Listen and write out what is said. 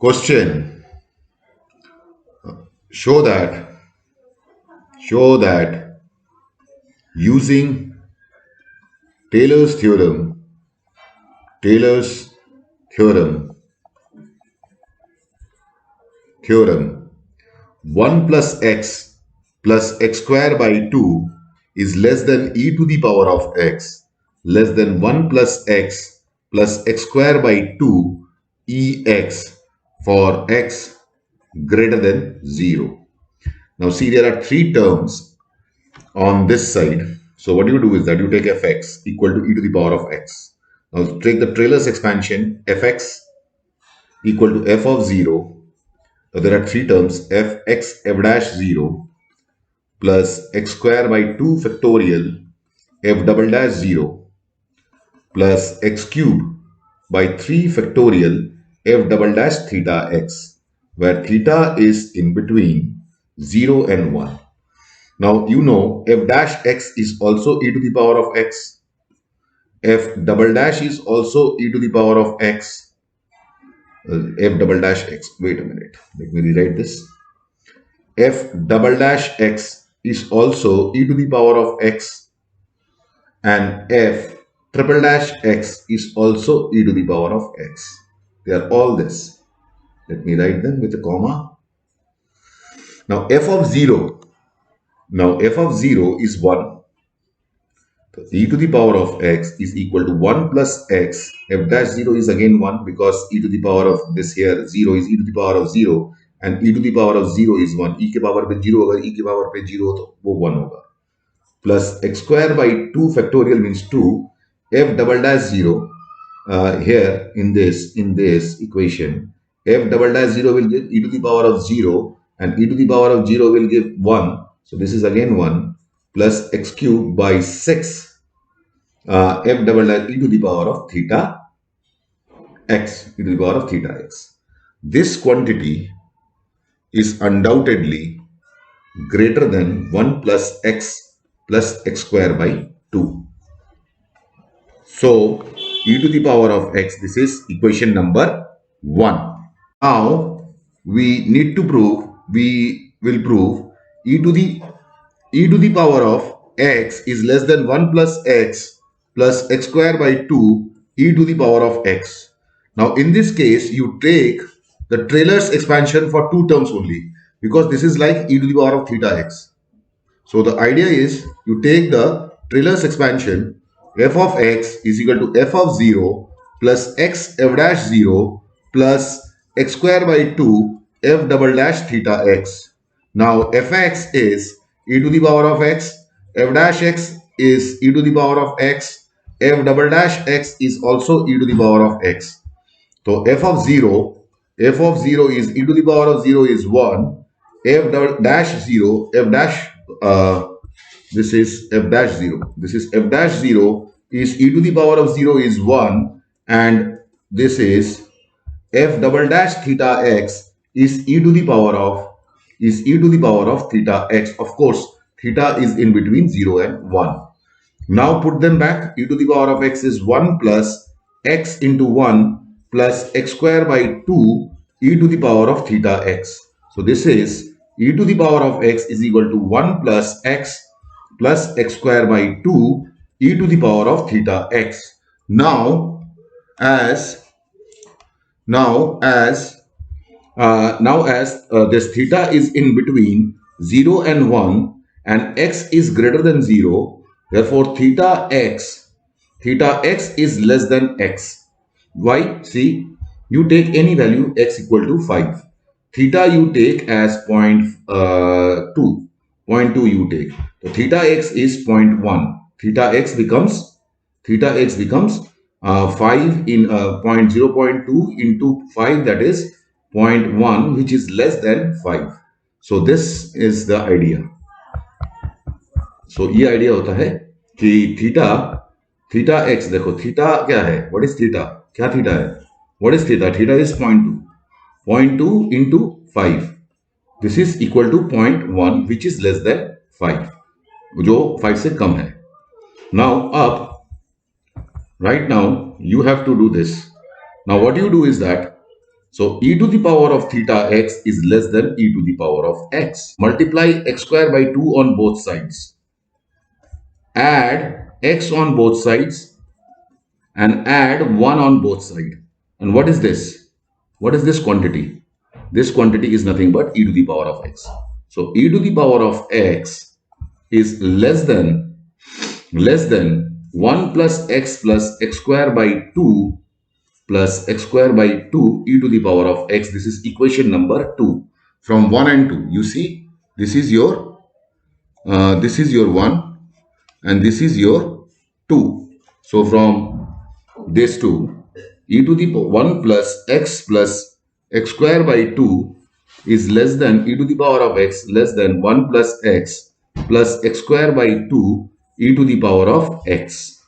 Question. Show that using Taylor's theorem, Taylor's theorem, 1 plus x square by 2 is less than e to the power of x, less than 1 plus x square by 2 ex for x greater than 0. Now see, there are three terms on this side. So what you do is that you take fx equal to e to the power of x. Now take the Taylor's expansion, fx equal to f of 0. So there are three terms, fx f dash 0 plus x square by 2 factorial f double dash 0 plus x cube by 3 factorial f double dash theta x, where theta is in between 0 and 1. Now you know f dash x is also e to the power of x. F double dash is also e to the power of x. F double dash x. Wait a minute. Let me rewrite this. F double dash x is also e to the power of x, and f triple dash x is also e to the power of x. They are all this. Let me write them with a comma. Now f of 0. Now f of 0 is 1. So e to the power of x is equal to 1 plus x. F dash 0 is again 1 because e to the power of this here 0 is e to the power of 0, and e to the power of 0 is 1. e के power पे 0 होगा, e के power पे 0 हो तो वो 1 होगा. Plus x square by 2 factorial means 2. F double dash 0 here in this equation, f double dash 0 will give e to the power of 0, and e to the power of 0 will give 1. So this is again 1 plus x cube by 6 f double dash e to the power of theta x, e to the power of theta x. This quantity is undoubtedly greater than 1 plus x square by 2. So e to the power of x, this is equation number 1. Now we will prove e to the power of x is less than 1 plus x square by 2 e to the power of x. Now in this case you take the Taylor's expansion for two terms only, because this is like e to the power of theta x. So the idea is you take the Taylor's expansion, f of x is equal to f of 0 plus x f dash 0 plus x square by 2 f double dash theta x. Now fx is e to the power of x, f dash x is e to the power of x, f double dash x is also e to the power of x. So f of 0 is e to the power of 0 is 1, f dash 0, this is f dash 0. This is f dash 0 is e to the power of 0 is 1, and this is f double dash theta x is e to the power of theta x. Of course, theta is in between 0 and 1. Now put them back. E to the power of x is 1 plus x into 1 plus x square by 2 e to the power of theta x. So this is e to the power of x is equal to 1 plus x square by 2 e to the power of theta x. Now as this theta is in between 0 and 1 and x is greater than 0, therefore theta x is less than x. Why? See, you take any value x equal to 5. Theta you take as 0.2 you take. So theta x is 0.1. Theta x becomes 5 in 0.2 into 5, that is 0.1, which is less than 5. So this is the idea. So ये idea होता है कि theta x, देखो theta क्या है, what is theta, क्या theta है, what is theta, theta is 0.2 into 5. This is equal to 0.1 which is less than 5, जो 5 से कम है. Now right now you have to do this. Now what you do is that So e to the power of theta x is less than e to the power of x. Multiply x square by 2 on both sides. Add x on both sides and add 1 on both sides. And what is this? What is this quantity? This quantity is nothing but e to the power of x. So e to the power of x is less than 1 plus x square by 2 plus x square by 2 e to the power of x. This is equation number 2 from 1 and 2. You see, this is your 1 and this is your 2. So from this 2, e to the 1 plus x square by 2 is less than e to the power of x less than 1 plus x square by 2 e to the power of x.